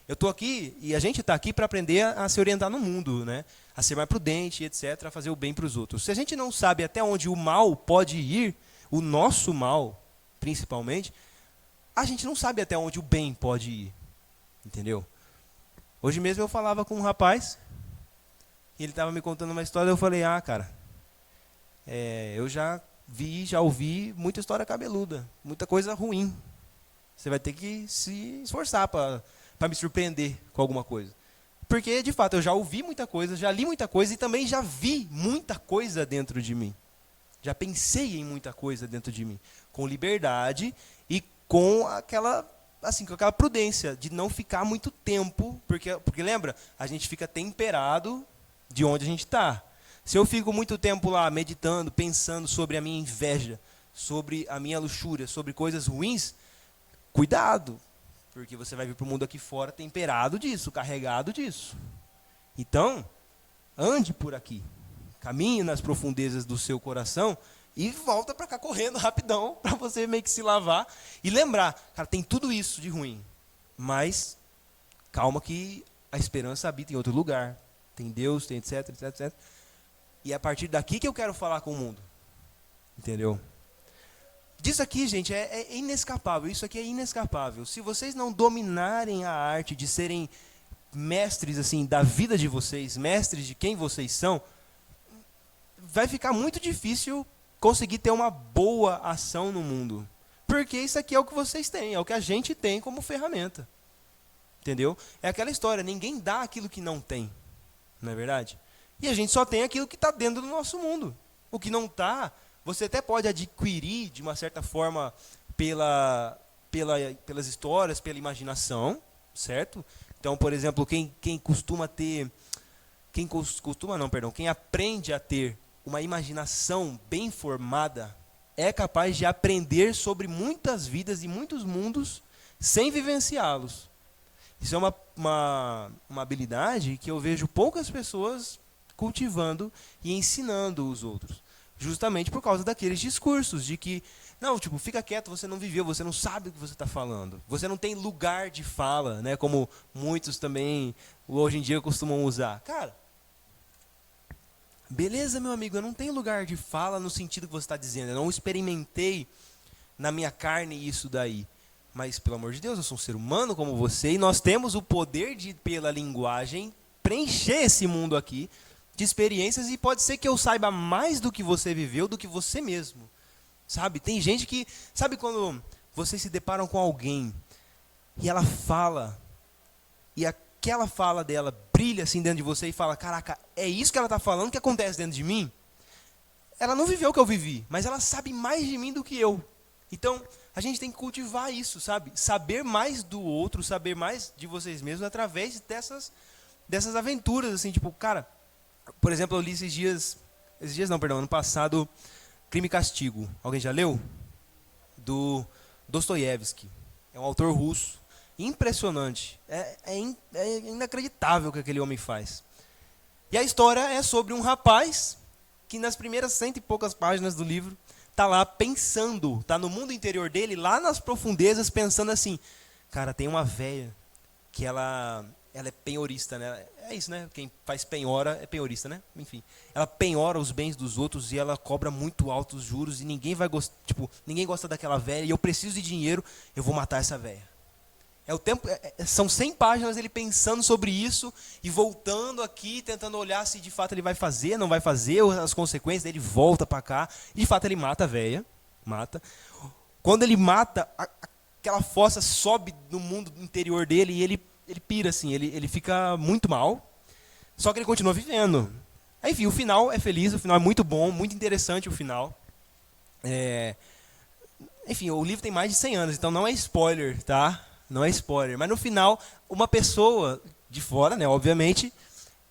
Eu estou aqui e a gente está aqui para aprender a se orientar no mundo, né? A ser mais prudente, etc., a fazer o bem para os outros. Se a gente não sabe até onde o mal pode ir, o nosso mal, principalmente, a gente não sabe até onde o bem pode ir. Entendeu? Hoje mesmo eu falava com um rapaz, e ele estava me contando uma história, eu falei: cara, eu já ouvi muita história cabeluda, muita coisa ruim. Você vai ter que se esforçar para me surpreender com alguma coisa. Porque, de fato, eu já ouvi muita coisa, já li muita coisa e também já vi muita coisa dentro de mim. Já pensei em muita coisa dentro de mim. Com liberdade e com aquela prudência de não ficar muito tempo. Porque lembra, a gente fica temperado de onde a gente está. Se eu fico muito tempo lá meditando, pensando sobre a minha inveja, sobre a minha luxúria, sobre coisas ruins, cuidado, porque você vai vir para o mundo aqui fora temperado disso, carregado disso. Então, ande por aqui, caminhe nas profundezas do seu coração e volta para cá correndo rapidão, para você meio que se lavar e lembrar, cara, tem tudo isso de ruim, mas calma que a esperança habita em outro lugar, tem Deus, tem etc, etc, etc. E é a partir daqui que eu quero falar com o mundo. Entendeu? Disso aqui, gente, é inescapável. Isso aqui é inescapável. Se vocês não dominarem a arte de serem mestres assim da vida de vocês, mestres de quem vocês são, vai ficar muito difícil conseguir ter uma boa ação no mundo. Porque isso aqui é o que vocês têm, é o que a gente tem como ferramenta. Entendeu? É aquela história, ninguém dá aquilo que não tem. Não é verdade? E a gente só tem aquilo que está dentro do nosso mundo. O que não está, você até pode adquirir, de uma certa forma, pelas histórias, pela imaginação, certo? Então, por exemplo, quem aprende a ter uma imaginação bem formada, é capaz de aprender sobre muitas vidas e muitos mundos sem vivenciá-los. Isso é uma habilidade que eu vejo poucas pessoas cultivando e ensinando os outros. Justamente por causa daqueles discursos de que, não, tipo, fica quieto, você não viveu, você não sabe o que você está falando. Você não tem lugar de fala, né? Como muitos também hoje em dia costumam usar. Cara, beleza, meu amigo, eu não tenho lugar de fala no sentido que você está dizendo. Eu não experimentei na minha carne isso daí. Mas, pelo amor de Deus, eu sou um ser humano como você e nós temos o poder de, pela linguagem, preencher esse mundo aqui de experiências, e pode ser que eu saiba mais do que você viveu, do que você mesmo. Sabe? Tem gente que... Sabe quando vocês se deparam com alguém e ela fala, e aquela fala dela brilha assim dentro de você e fala, caraca, é isso que ela está falando que acontece dentro de mim? Ela não viveu o que eu vivi, mas ela sabe mais de mim do que eu. Então, a gente tem que cultivar isso, sabe? Saber mais do outro, saber mais de vocês mesmos através dessas aventuras, assim, tipo, cara, por exemplo, eu li ano passado, Crime e Castigo. Alguém já leu? Do Dostoiévski. É um autor russo. Impressionante. É inacreditável o que aquele homem faz. E a história é sobre um rapaz que nas primeiras 100 e poucas páginas do livro está lá pensando, está no mundo interior dele, lá nas profundezas, pensando assim, cara, tem uma véia que ela é penhorista, né? É isso, né? Quem faz penhora é penhorista, né? Enfim, ela penhora os bens dos outros e ela cobra muito altos juros e ninguém vai gostar, tipo, ninguém gosta daquela véia e eu preciso de dinheiro, eu vou matar essa véia. São 100 páginas ele pensando sobre isso e voltando aqui, tentando olhar se de fato ele vai fazer, não vai fazer, as consequências, ele volta para cá e de fato ele mata a véia, mata. Quando ele mata, aquela fossa sobe no mundo interior dele e ele pira assim, ele fica muito mal, só que ele continua vivendo. Aí, enfim, o final é feliz, o final é muito bom, muito interessante o final. Enfim, o livro tem mais de 100 anos, então não é spoiler, tá? Não é spoiler, mas no final, uma pessoa de fora, né, obviamente,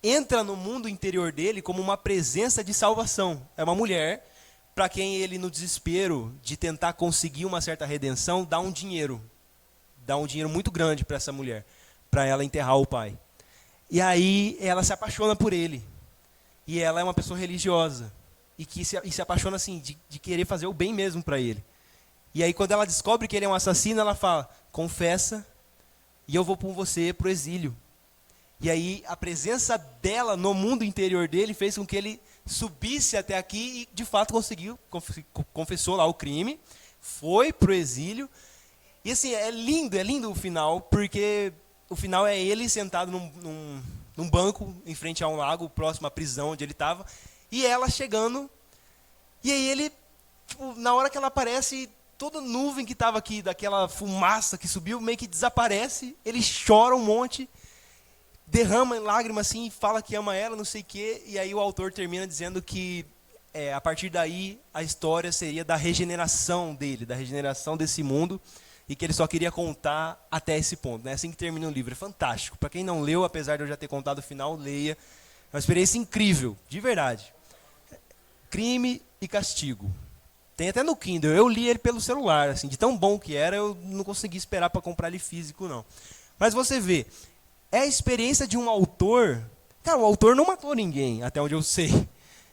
entra no mundo interior dele como uma presença de salvação. É uma mulher para quem ele, no desespero de tentar conseguir uma certa redenção, dá um dinheiro muito grande para essa mulher, para ela enterrar o pai. E aí ela se apaixona por ele. E ela é uma pessoa religiosa e se apaixona assim de querer fazer o bem mesmo para ele. E aí quando ela descobre que ele é um assassino, ela fala, confessa e eu vou com você para o exílio. E aí a presença dela no mundo interior dele fez com que ele subisse até aqui e de fato conseguiu, confessou lá o crime, foi para o exílio. E assim, é lindo o final, porque o final é ele sentado num banco em frente a um lago, próximo à prisão onde ele estava, e ela chegando, e aí ele, tipo, na hora que ela aparece, toda nuvem que estava aqui, daquela fumaça que subiu, meio que desaparece, ele chora um monte, derrama em lágrimas assim, e fala que ama ela, não sei o quê, e aí o autor termina dizendo que a partir daí a história seria da regeneração dele, da regeneração desse mundo, e que ele só queria contar até esse ponto. É assim que termina o livro. É fantástico. Para quem não leu, apesar de eu já ter contado o final, leia. É uma experiência incrível, de verdade. Crime e Castigo. Tem até no Kindle. Eu li ele pelo celular. Assim, de tão bom que era, eu não consegui esperar para comprar ele físico, não. Mas você vê, é a experiência de um autor... Cara, o autor não matou ninguém, até onde eu sei.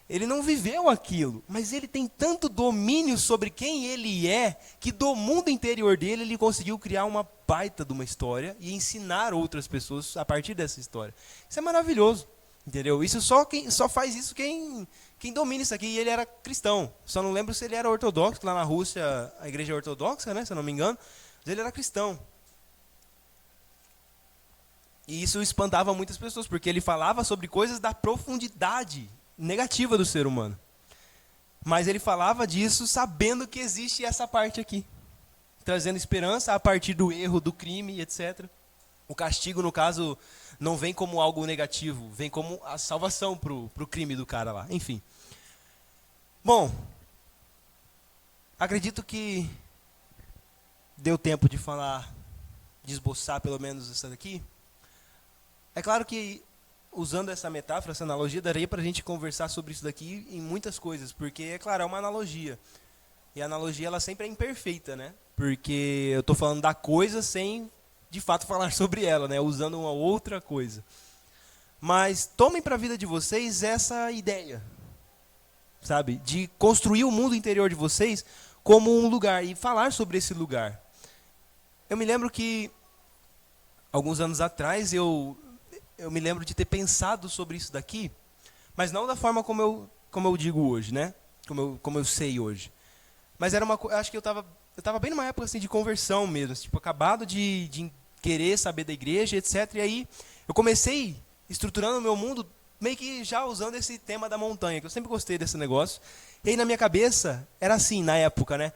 Ele não viveu aquilo, mas ele tem tanto domínio sobre quem ele é, que do mundo interior dele ele conseguiu criar uma baita de uma história e ensinar outras pessoas a partir dessa história. Isso é maravilhoso, entendeu? Isso só faz isso quem domina isso aqui. E ele era cristão, só não lembro se ele era ortodoxo, lá na Rússia a igreja é ortodoxa, né, se eu não me engano, mas ele era cristão. E isso espantava muitas pessoas, porque ele falava sobre coisas da profundidade negativa do ser humano. Mas ele falava disso sabendo que existe essa parte aqui, trazendo esperança a partir do erro, do crime, etc. O castigo, no caso, não vem como algo negativo, vem como a salvação pro crime do cara lá. Enfim. Bom, acredito que deu tempo de falar, de esboçar pelo menos isso daqui. É claro que usando essa metáfora, essa analogia, daria para a gente conversar sobre isso daqui em muitas coisas, porque, é claro, é uma analogia. E a analogia, ela sempre é imperfeita, né? Porque eu estou falando da coisa sem, de fato, falar sobre ela, né? Usando uma outra coisa. Mas tomem para a vida de vocês essa ideia, sabe? De construir o mundo interior de vocês como um lugar e falar sobre esse lugar. Eu me lembro que, alguns anos atrás, eu me lembro de ter pensado sobre isso daqui, mas não da forma como eu digo hoje, né? Como eu sei hoje. Mas era acho que eu estava bem numa época assim, de conversão mesmo, assim, tipo, acabado de querer saber da igreja, etc. E aí eu comecei estruturando o meu mundo meio que já usando esse tema da montanha, que eu sempre gostei desse negócio. E aí na minha cabeça, era assim, na época, né?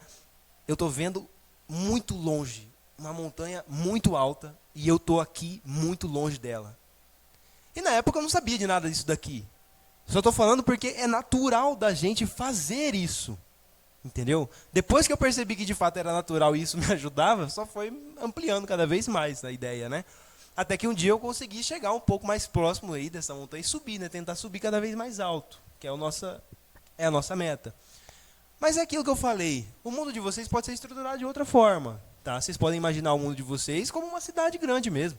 Eu tô vendo muito longe, uma montanha muito alta, e eu tô aqui muito longe dela. E na época eu não sabia de nada disso daqui. Só estou falando porque é natural da gente fazer isso. Entendeu? Depois que eu percebi que de fato era natural e isso me ajudava, só foi ampliando cada vez mais a ideia, né? Até que um dia eu consegui chegar um pouco mais próximo aí dessa montanha e subir, né? Tentar subir cada vez mais alto, que é a nossa meta. Mas é aquilo que eu falei, o mundo de vocês pode ser estruturado de outra forma, tá? Vocês podem imaginar o mundo de vocês como uma cidade grande mesmo,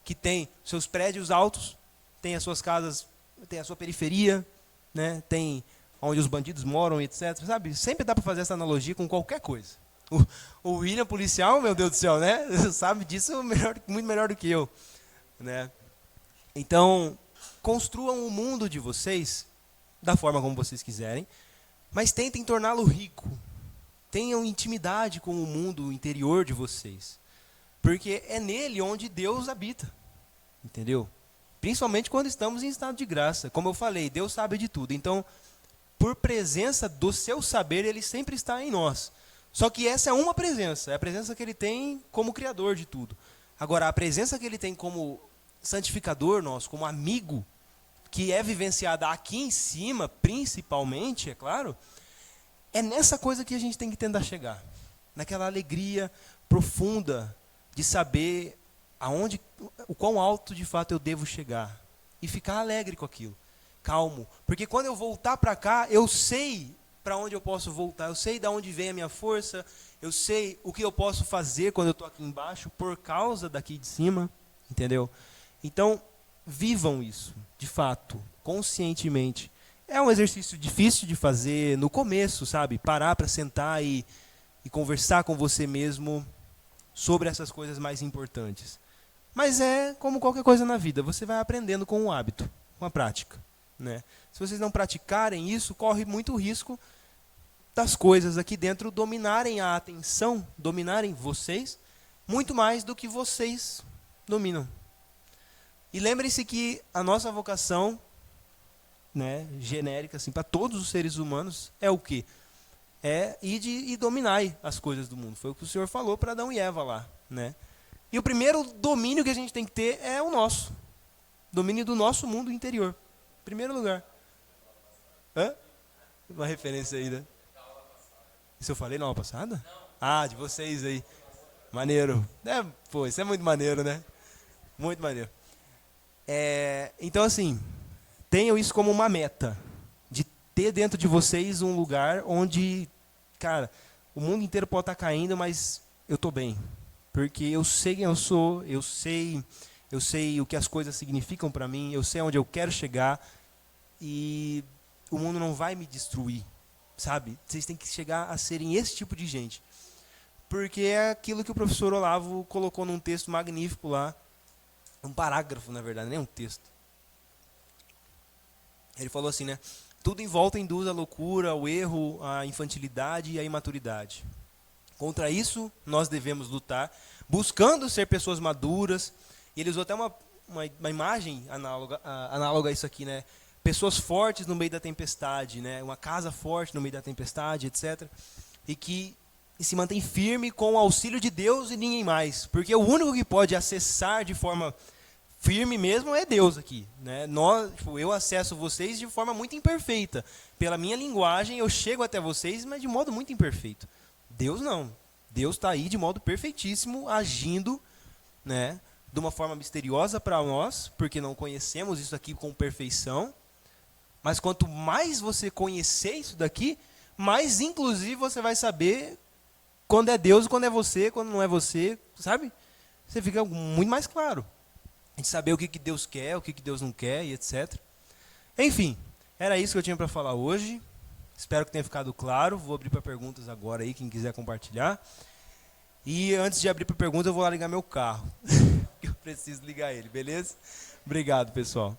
que tem seus prédios altos, tem as suas casas, tem a sua periferia, né? Tem onde os bandidos moram, etc. Sabe? Sempre dá para fazer essa analogia com qualquer coisa. O William, policial, meu Deus do céu, né? Sabe disso muito melhor do que eu, né? Então, construam o mundo de vocês da forma como vocês quiserem, mas tentem torná-lo rico. Tenham intimidade com o mundo interior de vocês, porque é nele onde Deus habita, entendeu? Principalmente quando estamos em estado de graça. Como eu falei, Deus sabe de tudo. Então, por presença do seu saber, Ele sempre está em nós. Só que essa é uma presença. É a presença que Ele tem como Criador de tudo. Agora, a presença que Ele tem como santificador nosso, como amigo, que é vivenciada aqui em cima, principalmente, é claro, é nessa coisa que a gente tem que tentar chegar. Naquela alegria profunda de saber o quão alto de fato eu devo chegar. E ficar alegre com aquilo. Calmo. Porque quando eu voltar para cá, eu sei para onde eu posso voltar. Eu sei de onde vem a minha força. Eu sei o que eu posso fazer quando eu estou aqui embaixo por causa daqui de cima. Entendeu? Então, vivam isso, de fato, conscientemente. É um exercício difícil de fazer no começo, sabe? Parar para sentar e conversar com você mesmo sobre essas coisas mais importantes. Mas é como qualquer coisa na vida, você vai aprendendo com o hábito, com a prática, né? Se vocês não praticarem isso, corre muito risco das coisas aqui dentro dominarem a atenção, dominarem vocês, muito mais do que vocês dominam. E lembrem-se que a nossa vocação, né, genérica assim, para todos os seres humanos, é o quê? É ir e dominar as coisas do mundo. Foi o que o Senhor falou para Adão e Eva lá, né? E o primeiro domínio que a gente tem que ter é o nosso. Domínio do nosso mundo interior. Em primeiro lugar. Hã? Uma referência aí, né? Isso eu falei na aula passada? Ah, de vocês aí. Maneiro. Pô, isso é muito maneiro, né? Muito maneiro. Então, assim, tenham isso como uma meta. De ter dentro de vocês um lugar onde, cara, o mundo inteiro pode estar caindo, mas eu estou bem. Porque eu sei quem eu sou, eu sei o que as coisas significam para mim, eu sei onde eu quero chegar e o mundo não vai me destruir, sabe? Vocês têm que chegar a serem esse tipo de gente. Porque é aquilo que o professor Olavo colocou num texto magnífico lá, um parágrafo, na verdade, nem um texto. Ele falou assim, né? Tudo em volta induz à loucura, ao erro, à infantilidade e à imaturidade. Contra isso, nós devemos lutar, buscando ser pessoas maduras. E ele usou até uma imagem análoga a isso aqui, né? Pessoas fortes no meio da tempestade, né? Uma casa forte no meio da tempestade, etc. E que se mantém firme com o auxílio de Deus e ninguém mais. Porque o único que pode acessar de forma firme mesmo é Deus aqui, né? Eu acesso vocês de forma muito imperfeita. Pela minha linguagem, eu chego até vocês, mas de modo muito imperfeito. Deus não. Deus está aí de modo perfeitíssimo, agindo, né, de uma forma misteriosa para nós, porque não conhecemos isso aqui com perfeição. Mas quanto mais você conhecer isso daqui, mais inclusive você vai saber quando é Deus, quando é você, quando não é você, sabe? Você fica muito mais claro. De saber o que Deus quer, o que Deus não quer e etc. Enfim, era isso que eu tinha para falar hoje. Espero que tenha ficado claro. Vou abrir para perguntas agora aí, quem quiser compartilhar. E antes de abrir para perguntas, eu vou lá ligar meu carro. Eu preciso ligar ele, beleza? Obrigado, pessoal.